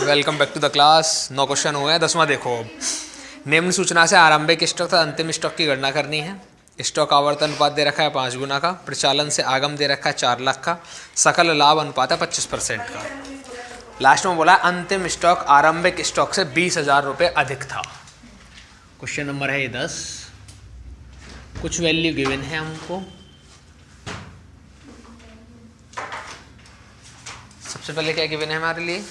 Welcome back to the class. 9 question हुए हैं, 10वां देखो। अब निम्न सूचना से आरंभिक स्टॉक तथा अंतिम स्टॉक की गणना करनी है। स्टॉक आवर्तन अनुपात दे रखा है 5 गुना का, प्रचालन से आगम दे रखा है 4 लाख का, सकल लाभ अनुपात है 25% का। लास्ट में बोला अंतिम स्टॉक आरंभिक स्टॉक से 20,000 रुपये अधिक था। क्वेश्चन नंबर है 10। कुछ वैल्यू गिवन है हमको। सबसे पहले क्या गिवन है हमारे लिए?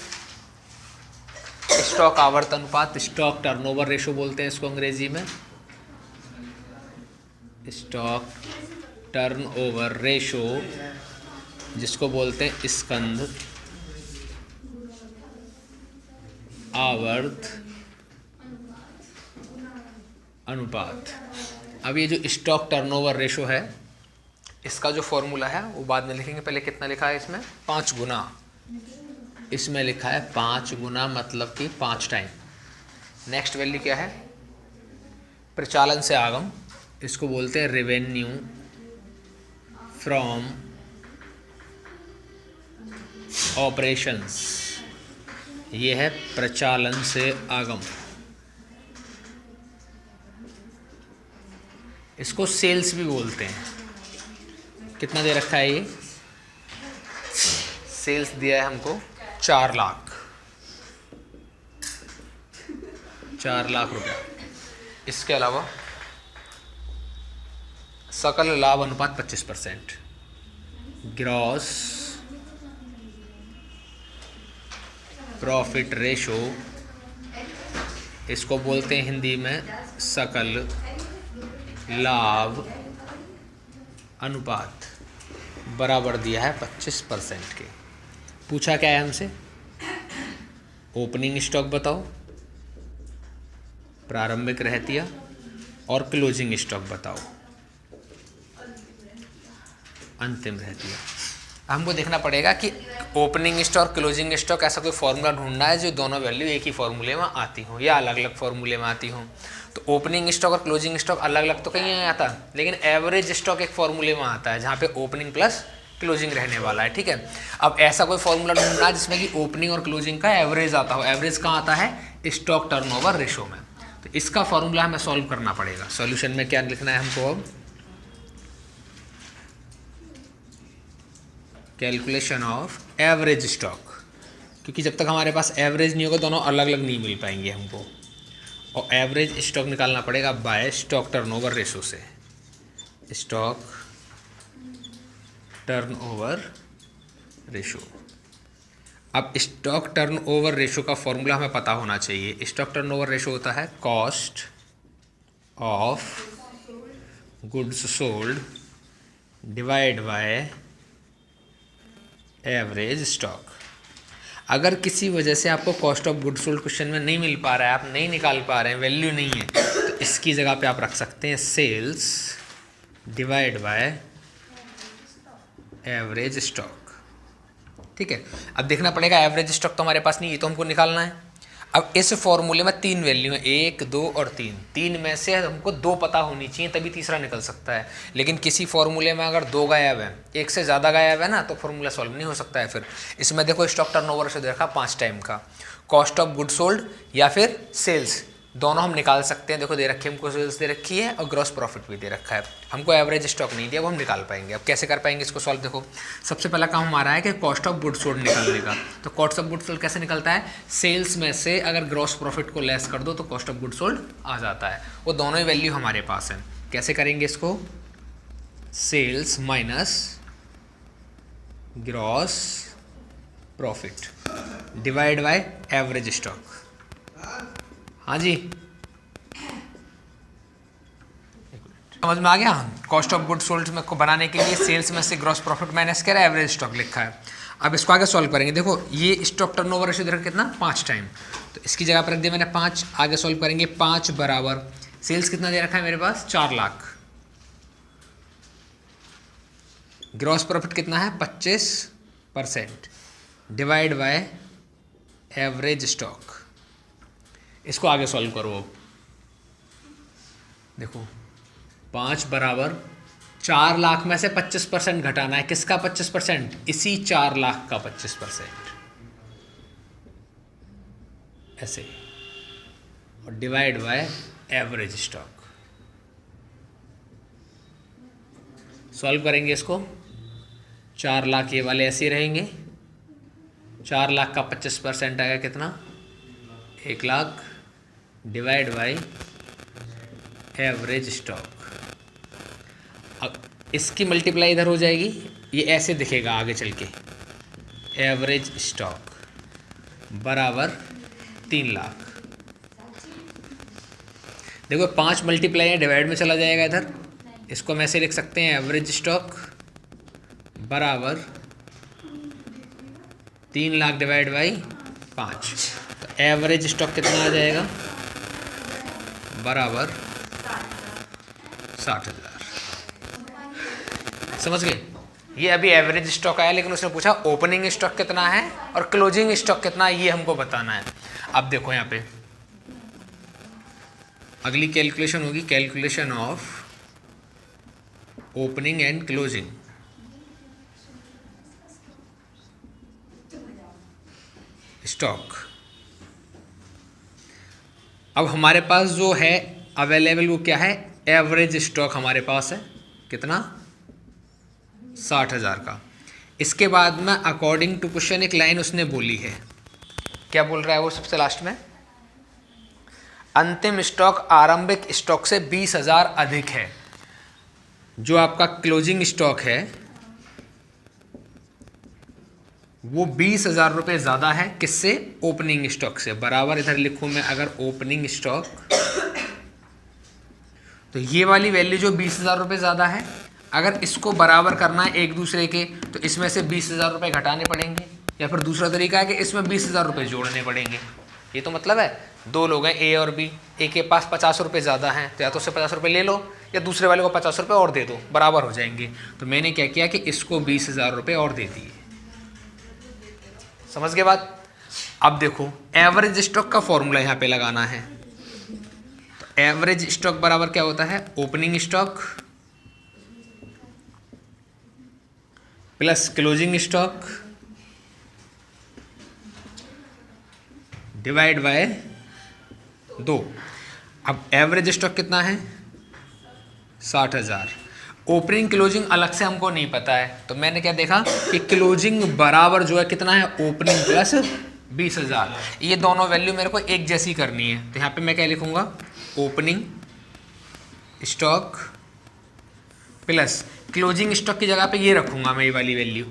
स्टॉक आवर्तन अनुपात, स्टॉक टर्नओवर रेशो बोलते हैं इसको अंग्रेजी में। स्टॉक टर्नओवर रेशो जिसको बोलते हैं स्कंध आवर्त अनुपात। अब ये जो स्टॉक टर्नओवर रेशो है इसका जो फॉर्मूला है वो बाद में लिखेंगे। पहले कितना लिखा है इसमें? 5 गुना। इसमें लिखा है 5 गुना, मतलब कि 5 टाइम। नेक्स्ट वैल्यू क्या है? प्रचालन से आगम, इसको बोलते हैं रेवेन्यू फ्रॉम ऑपरेशंस। ये है प्रचालन से आगम। इसको सेल्स भी बोलते हैं। कितना दे रखा है ये? सेल्स दिया है हमको 4 लाख, 4 लाख रुपया। इसके अलावा सकल लाभ अनुपात 25%। ग्रॉस प्रॉफिट रेशो, इसको बोलते हैं हिंदी में सकल लाभ अनुपात, बराबर दिया है 25% के। पूछा क्या है हमसे? ओपनिंग स्टॉक बताओ, प्रारंभिक रहतिया और क्लोजिंग स्टॉक बताओ, अंतिम रहतिया। हमको देखना पड़ेगा कि ओपनिंग स्टॉक, क्लोजिंग स्टॉक, ऐसा कोई फॉर्मूला ढूंढना है जो दोनों वैल्यू एक ही फॉर्मूले में आती हो या अलग अलग फॉर्मूले में आती हो। तो ओपनिंग स्टॉक और क्लोजिंग स्टॉक अलग अलग तो कहीं नहीं आता, लेकिन एवरेज स्टॉक एक फॉर्मूले में आता है जहाँ पे ओपनिंग प्लस क्लोजिंग रहने वाला है। ठीक है, अब ऐसा कोई फॉर्मूला ढूंढना है जिसमें कि ओपनिंग और क्लोजिंग का एवरेज आता हो। एवरेज कहाँ आता है? स्टॉक टर्नओवर रेशो में। तो इसका फॉर्मूला हमें सॉल्व करना पड़ेगा। सॉल्यूशन में क्या लिखना है हमको? अब कैलकुलेशन ऑफ एवरेज स्टॉक, क्योंकि जब तक हमारे पास एवरेज नहीं होगा दोनों अलग अलग नहीं मिल पाएंगे हमको। और एवरेज स्टॉक निकालना पड़ेगा बाय स्टॉक टर्नओवर रेशो से। Stock turnover ratio. अब स्टॉक टर्नओवर रेशो का फॉर्मूला हमें पता होना चाहिए। स्टॉक टर्नओवर रेशो होता है cost of goods sold divide by average stock. अगर किसी वजह से आपको cost of goods sold question में नहीं मिल पा रहा है, आप नहीं निकाल पा रहे हैं, वैल्यू नहीं है, तो इसकी जगह पे आप रख सकते हैं sales divide by average stock. ठीक है, अब देखना पड़ेगा एवरेज स्टॉक तो हमारे पास नहीं है, तो हमको निकालना है। अब इस फॉर्मूले में 3 वैल्यू है, 1, 2 और 3। 3 में से हमको 2 पता होनी चाहिए तभी तीसरा निकल सकता है। लेकिन किसी फॉर्मूले में अगर 2 गायब है, 1 से ज़्यादा गायब है ना, तो फॉर्मूला सॉल्व नहीं हो सकता है। फिर इसमें देखो स्टॉक टर्नओवर से देखा 5 टाइम का, कॉस्ट ऑफ गुड सोल्ड या फिर सेल्स, दोनों हम निकाल सकते हैं। देखो दे रखी है हमको, सेल्स दे रखी है और ग्रॉस प्रॉफिट भी दे रखा है। हमको एवरेज स्टॉक नहीं दिया, वो हम निकाल पाएंगे। अब कैसे कर पाएंगे इसको सॉल्व? देखो सबसे पहला काम हमारा है कि कॉस्ट ऑफ गुड सोल्ड निकालने का। तो कॉस्ट ऑफ गुड सोल्ड कैसे निकलता है? सेल्स में से अगर ग्रॉस प्रॉफिट को लेस कर दो तो कॉस्ट ऑफ गुड सोल्ड आ जाता है। वो दोनों ही वैल्यू हमारे पास है। कैसे करेंगे इसको? Sales minus gross profit divide by average stock. हाँ जी, समझ में आ गया? कॉस्ट ऑफ गुड सोल्ड में को बनाने के लिए सेल्स में से ग्रॉस प्रॉफिट माइनस कर एवरेज स्टॉक लिखा है। अब इसको आगे सॉल्व करेंगे। देखो ये स्टॉक टर्नओवर रेशो देखो कितना, 5 टाइम, तो इसकी जगह पर रख दिया मैंने 5। आगे सॉल्व करेंगे 5 बराबर सेल्स कितना दे रखा है मेरे पास? 4 लाख। ग्रॉस प्रॉफिट कितना है? 25% डिवाइड बाय एवरेज स्टॉक। इसको आगे सॉल्व करो। देखो 5 बराबर 4 लाख में से 25% घटाना है। किसका 25%? इसी 4 लाख का 25%। ऐसे, और divide by average stock. Solve करेंगे इसको, 4 लाख ये वाले ऐसे रहेंगे, 4 लाख का 25% आएगा कितना, 1 lakh, divide by average stock. अब इसकी मल्टीप्लाई इधर हो जाएगी, ये ऐसे दिखेगा आगे चल के, एवरेज स्टॉक बराबर 3 लाख। देखो 5 मल्टीप्लाई है, डिवाइड में चला जाएगा इधर, इसको हम ऐसे लिख सकते हैं, एवरेज स्टॉक बराबर 3 लाख डिवाइड बाई 5। तो एवरेज स्टॉक कितना आ जाएगा, बराबर 60,000। समझ गए? ये अभी एवरेज स्टॉक आया, लेकिन उसने पूछा ओपनिंग स्टॉक कितना है और क्लोजिंग स्टॉक कितना है, ये हमको बताना है। अब देखो यहाँ पे अगली कैलकुलेशन होगी, calculation of opening and closing. Stock अब हमारे पास जो है अवेलेबल वो क्या है, एवरेज स्टॉक हमारे पास है कितना, 60,000 का। इसके बाद में अकॉर्डिंग टू क्वेश्चन एक लाइन उसने बोली है, क्या बोल रहा है वो सबसे लास्ट में, अंतिम स्टॉक आरंभिक स्टॉक से 20,000 अधिक है। जो आपका क्लोजिंग स्टॉक है वो 20,000 रुपये ज़्यादा है, किससे, ओपनिंग स्टॉक से। बराबर इधर लिखूँ मैं, अगर ओपनिंग स्टॉक, तो ये वाली वैल्यू जो 20,000 रुपये ज़्यादा है, अगर इसको बराबर करना है एक दूसरे के, तो इसमें से 20,000 रुपये घटाने पड़ेंगे, या फिर दूसरा तरीका है कि इसमें 20,000 रुपये जोड़ने पड़ेंगे। ये तो मतलब है दो लोग हैं ए और बी, ए के पास 50 रुपये ज़्यादा हैं, तो या तो उससे 50 रुपये ले लो या दूसरे वाले को 50 रुपये और दे दो, बराबर हो जाएंगे। तो मैंने क्या किया कि इसको 20,000 रुपये और दे दिए। समझ गए बात? अब देखो एवरेज स्टॉक का फॉर्मूला यहाँ पे लगाना है। तो एवरेज स्टॉक बराबर क्या होता है, opening stock plus closing stock divide by 2। अब एवरेज स्टॉक कितना है, 60,000। ओपनिंग क्लोजिंग अलग से हमको नहीं पता है, तो मैंने क्या देखा कि क्लोजिंग बराबर जो है कितना है, ओपनिंग प्लस 20,000। ये दोनों वैल्यू मेरे को एक जैसी करनी है, तो यहाँ पे मैं क्या लिखूंगा, opening stock plus closing stock की जगह पे ये रखूंगा मैं, ये वाली वैल्यू,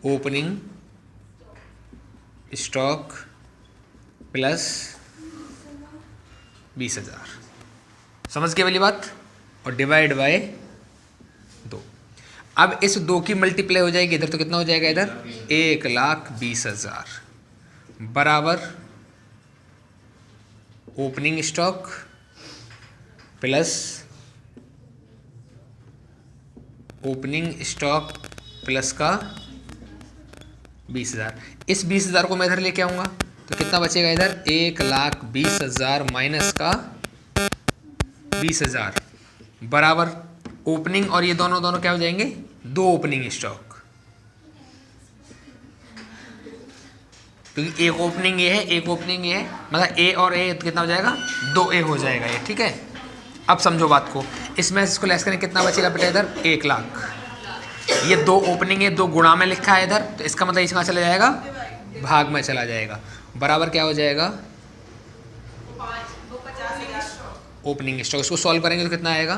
ओपनिंग स्टॉक प्लस 20,000। समझ गए वाली बात? और डिवाइड बाय 2। अब इस 2 की मल्टीप्लाई हो जाएगी इधर, तो कितना हो जाएगा इधर, 1,20,000 बराबर opening stock plus opening stock plus का 20,000। इस 20,000 को मैं इधर लेके आऊँगा, तो कितना बचेगा इधर, 1,20,000 माइनस का 20,000 बराबर ओपनिंग, और ये दोनों क्या हो जाएंगे, 2 ओपनिंग स्टॉक, क्योंकि एक ओपनिंग ये है, एक ओपनिंग ये है, मतलब ए और ए कितना हो जाएगा, 2A हो जाएगा ये, ठीक है। अब समझो बात को, इसमें इसको लेस करें, कितना बचेगा बेटा इधर, 1 लाख। ये 2 ओपनिंग है, 2 गुणा में लिखा है इधर, तो इसका मतलब इसका चला जाएगा, भाग में चला जाएगा, बराबर क्या हो जाएगा, ओपनिंग स्टॉक। इसको सॉल्व करेंगे तो कितना आएगा,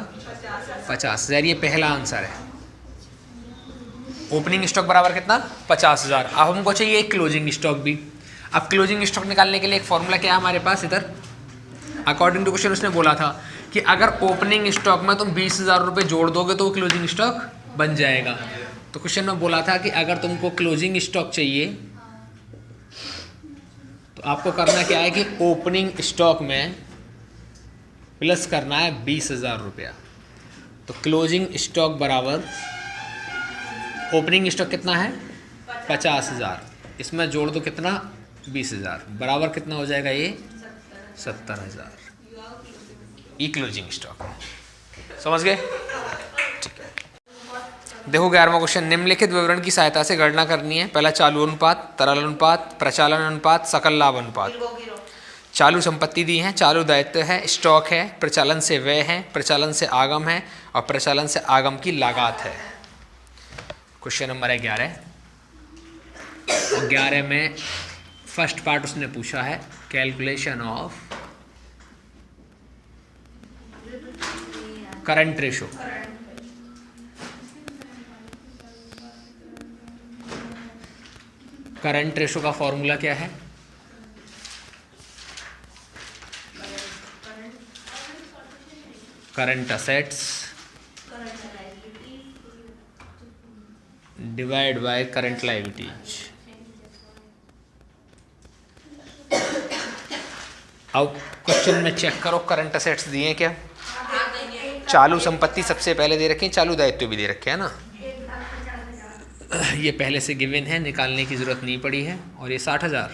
50,000। ये पहला आंसर है, ओपनिंग स्टॉक बराबर कितना, 50,000। अब हमको चाहिए क्लोजिंग स्टॉक भी। अब क्लोजिंग स्टॉक निकालने के लिए एक फॉर्मूला क्या है हमारे पास इधर, अकॉर्डिंग टू क्वेश्चन उसने बोला था कि अगर ओपनिंग स्टॉक में तुम 20,000 रुपये जोड़ दोगे तो वो क्लोजिंग स्टॉक बन जाएगा। तो क्वेश्चन में बोला था कि अगर तुमको क्लोजिंग स्टॉक चाहिए तो आपको करना क्या है कि ओपनिंग स्टॉक में प्लस करना है 20,000 रुपया। तो क्लोजिंग स्टॉक बराबर ओपनिंग स्टॉक कितना है, 50,000, इसमें जोड़ दो कितना, 20,000 बराबर कितना हो जाएगा, ये 70,000। ये क्लोजिंग स्टॉक है। समझ गए? ठीक है। देखो 11वां क्वेश्चन, निम्नलिखित विवरण की सहायता से गणना करनी है। पहला चालू अनुपात, तरल अनुपात, प्रचालन अनुपात, सकल लाभ अनुपात। चालू संपत्ति दी है, चालू दायित्व है, स्टॉक है, प्रचालन से व्यय है, प्रचालन से आगम है और प्रचालन से आगम की लागत है। क्वेश्चन नंबर है 11। और 11 में फर्स्ट पार्ट उसने पूछा है calculation of current ratio. Current ratio का फॉर्मूला क्या है? Current assets divide by current liabilities. अब क्वेश्चन में चेक करो करंट असेट्स दिए क्या? चालू संपत्ति सबसे पहले दे रखे हैं, चालू दायित्व भी दे रखे हैं ना। ये पहले से गिवन है, निकालने की जरूरत नहीं पड़ी है। और ये 60,000,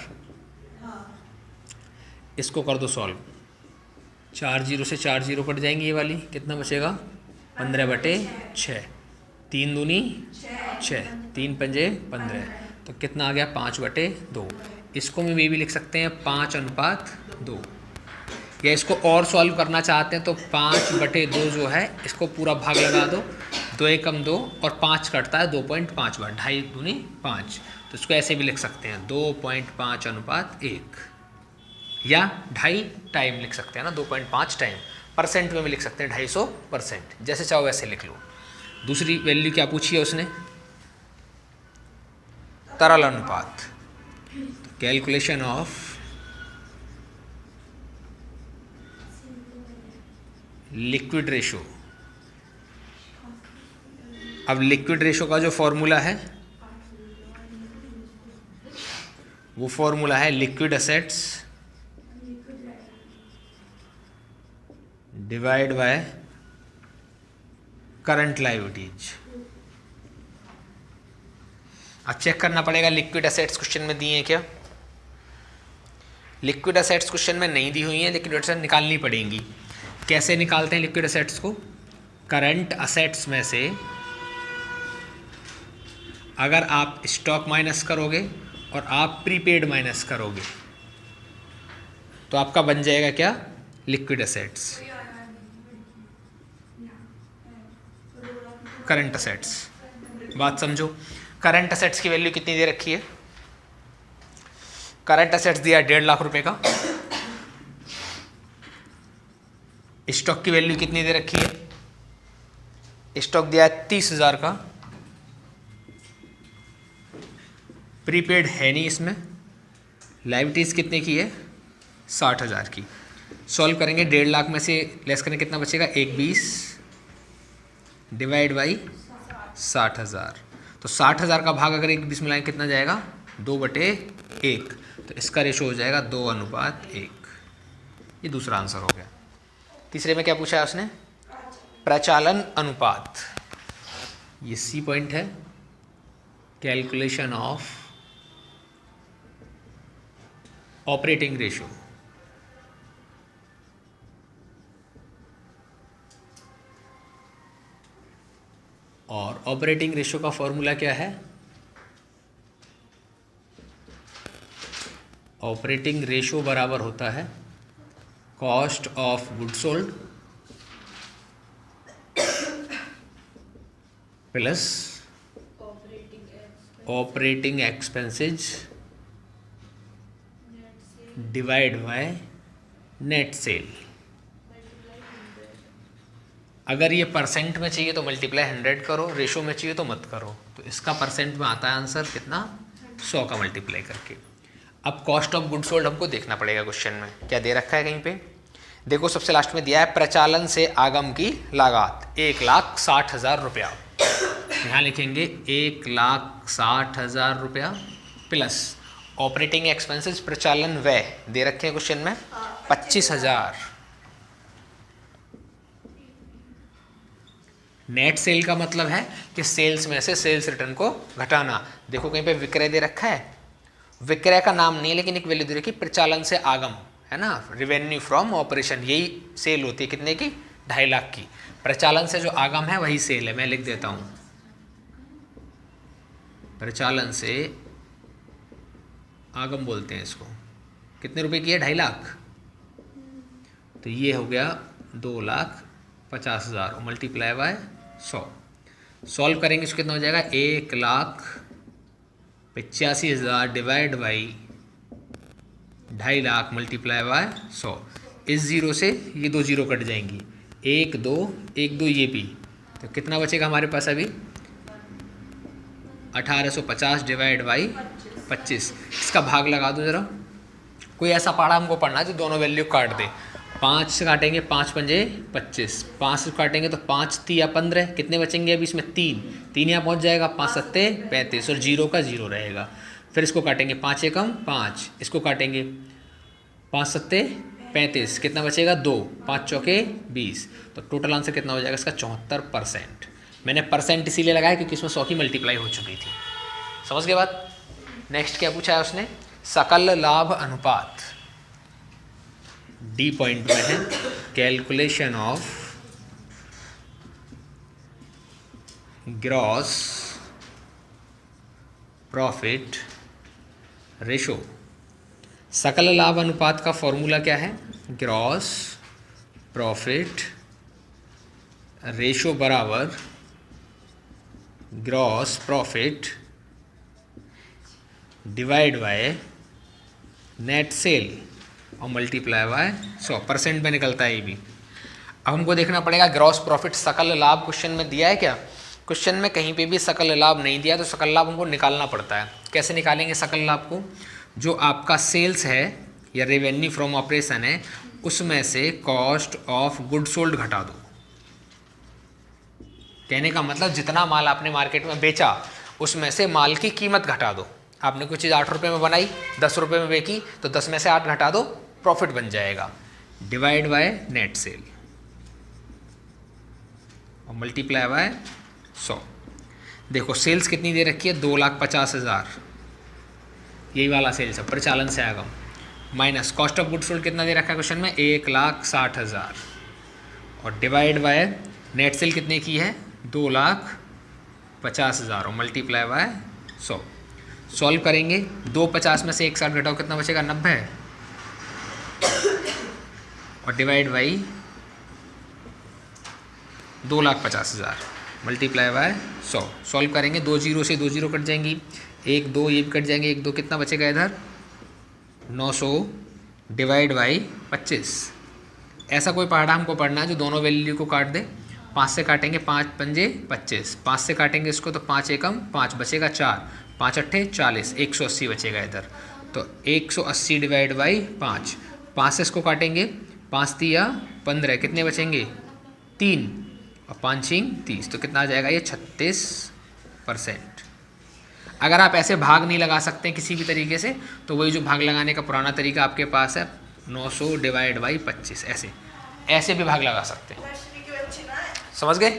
इसको कर दो सॉल्व। 4 0 से 4 0 कट जाएंगी, ये वाली कितना बचेगा? 15/6। 3 दूनी 6, 3 पंजे 15, तो कितना आ गया? 5/2। इसको में भी लिख सकते हैं 5:2। या इसको और सॉल्व करना चाहते हैं तो 5/2 जो है इसको पूरा भाग लगा दो, 2 एकम 2 और 5 कटता है 2.5 बार, 2.5 दूनी 5, तो इसको ऐसे भी लिख सकते हैं 2.5:1 या 2.5 टाइम लिख सकते हैं ना, 2.5 टाइम। परसेंट में भी लिख सकते हैं 250%, जैसे चाहो वैसे लिख लो। दूसरी वैल्यू क्या पूछी है उसने? तरल अनुपात। Calculation of liquid ratio. अब लिक्विड रेशो का जो फॉर्मूला है वो फॉर्मूला है liquid assets divide by current liabilities. अब चेक करना पड़ेगा लिक्विड असेट्स क्वेश्चन में दिए हैं क्या। लिक्विड असेट्स क्वेश्चन में नहीं दी हुई है, लिक्विड असेट्स निकालनी पड़ेंगी। कैसे निकालते हैं लिक्विड असेट्स को? करंट असेट्स में से अगर आप स्टॉक माइनस करोगे और आप प्रीपेड माइनस करोगे तो आपका बन जाएगा क्या? Liquid assets, current assets. बात समझो, करंट असेट्स की वैल्यू कितनी दे रखी है? करंट असेट्स दिया 1.5 लाख रुपए का। स्टॉक की वैल्यू कितनी दे रखी है? स्टॉक दिया है 30,000 का। प्रीपेड है नहीं इसमें। लायबिलिटीज कितने की है? 60,000 की। सॉल्व करेंगे, 1.5 लाख में से लेस करेंगे कितना बचेगा? 1/20 डिवाइड बाई 60,000। तो 60,000 का भाग अगर 1/20 मिलाएं कितना जाएगा? 2/1। तो इसका रेशो हो जाएगा 2:1। ये दूसरा आंसर हो गया। तीसरे में क्या पूछा है उसने? प्रचालन अनुपात। ये सी पॉइंट है। Calculation of operating ratio. और ऑपरेटिंग रेशो का फॉर्मूला क्या है? ऑपरेटिंग रेशो बराबर होता है cost of goods sold plus operating expenses divide by net cell. अगर ये परसेंट में चाहिए तो मल्टीप्लाई 100 करो, रेशो में चाहिए तो मत करो। तो इसका परसेंट में आता है आंसर कितना? 100 का मल्टीप्लाई करके। अब कॉस्ट ऑफ गुड्स सोल्ड हमको देखना पड़ेगा क्वेश्चन में क्या दे रखा है कहीं पे। देखो सबसे लास्ट में दिया है प्रचालन से आगम की लागत 1,60,000 रुपया। यहाँ लिखेंगे 1,60,000 रुपया प्लस ऑपरेटिंग एक्सपेंसेस प्रचालन व्यय दे रखे हैं क्वेश्चन में 25,000। नेट सेल का मतलब है कि सेल्स में से सेल्स रिटर्न को घटाना। देखो कहीं पे विक्रय दे रखा है, विक्रय का नाम नहीं है लेकिन एक वैल्यू दे रखी प्रचालन से आगम है ना, रेवेन्यू फ्रॉम ऑपरेशन। यही सेल होती है कितने की? 2.5 लाख की। प्रचालन से जो आगम है वही सेल है। मैं लिख देता हूं प्रचालन से आगम बोलते हैं इसको। कितने रुपए की है? 2.5 लाख। तो ये हो गया 2,50,000 और मल्टीप्लाई बाय 100। सॉल्व करेंगे इसको कितना हो जाएगा 1,85,000 divide by 2.5 lakh multiply by 100। इस जीरो से ये 2 जीरो कट जाएंगी, 1 2 ये भी, तो कितना बचेगा हमारे पास अभी 1850 डिवाइड बाई 25। इसका भाग लगा दो ज़रा। कोई ऐसा पहाड़ा हमको पढ़ना है जो दोनों वैल्यू काट दे। 5 से काटेंगे 5 पंजे 25, 5 से काटेंगे तो 5 3 या 15, कितने बचेंगे अभी इसमें 3 यहाँ पहुँच जाएगा, 5 7 35 और जीरो का जीरो रहेगा। फिर इसको काटेंगे 5 एकम 5, इसको काटेंगे 5 7 35, कितना बचेगा 2, 5 चौके 20, तो टोटल आंसर कितना हो जाएगा इसका 74%। मैंने परसेंट इसीलिए लगाया क्योंकि इसमें 100 की मल्टीप्लाई हो चुकी थी। समझ गए बात। नेक्स्ट क्या पूछा है उसने, सकल लाभ अनुपात। डी पॉइंट में है calculation of gross profit ratio. सकल लाभ अनुपात का फॉर्मूला क्या है, ग्रॉस प्रॉफिट रेशो बराबर gross profit divide by net cell और मल्टीप्लाई बाय 100% में निकलता है ये भी। अब हमको देखना पड़ेगा ग्रॉस प्रॉफिट सकल लाभ क्वेश्चन में दिया है क्या। क्वेश्चन में कहीं पे भी सकल लाभ नहीं दिया तो सकल लाभ हमको निकालना पड़ता है। कैसे निकालेंगे सकल लाभ को, जो आपका सेल्स है या रेवेन्यू फ्रॉम ऑपरेशन है उसमें से कॉस्ट ऑफ गुड सोल्ड घटा दो। कहने का मतलब जितना माल आपने मार्केट में बेचा उसमें से माल की कीमत घटा दो। आपने कोई चीज़ 8 रुपये में बनाई 10 रुपये में बेची तो 10 में से 8 घटा दो, प्रॉफिट बन जाएगा, डिवाइड बाय नेट सेल और मल्टीप्लाई बाय 100। देखो सेल्स कितनी दे रखी है 2,50,000, यही वाला सेल्स है, परिचालन से आगम, minus cost of good sold कितना दे रखा है क्वेश्चन में 1,60,000 और डिवाइड बाय नेट सेल कितने की है 2,50,000 और मल्टीप्लाई बाय 100। सॉल्व करेंगे 250 में से 160 घटाओ कितना बचेगा 90 और divide by 2,50,000 multiply by 100। Solve करेंगे 2 जीरो से 2 जीरो कट जाएंगी, 1 2 ये भी कट जाएंगे, 1 2 कितना बचेगा इधर 900 डिवाइड बाई 25। ऐसा कोई पहाड़ा हमको पढ़ना है जो दोनों वैल्यू को काट दे। 5 से काटेंगे 5 पंजे 25, 5 से काटेंगे इसको तो 5 एकम 5 बचेगा 4, 5 अट्ठे 40, 180 बचेगा इधर, तो 180 डिवाइड बाई 5। 5 से इसको काटेंगे 5 3 15, कितने बचेंगे 3 और 5 6 30, तो कितना आ जाएगा ये 36%। अगर आप ऐसे भाग नहीं लगा सकते किसी भी तरीके से तो वही जो भाग लगाने का पुराना तरीका आपके पास है 900 डिवाइड बाई 25, ऐसे भी भाग लगा सकते हैं। समझ गए।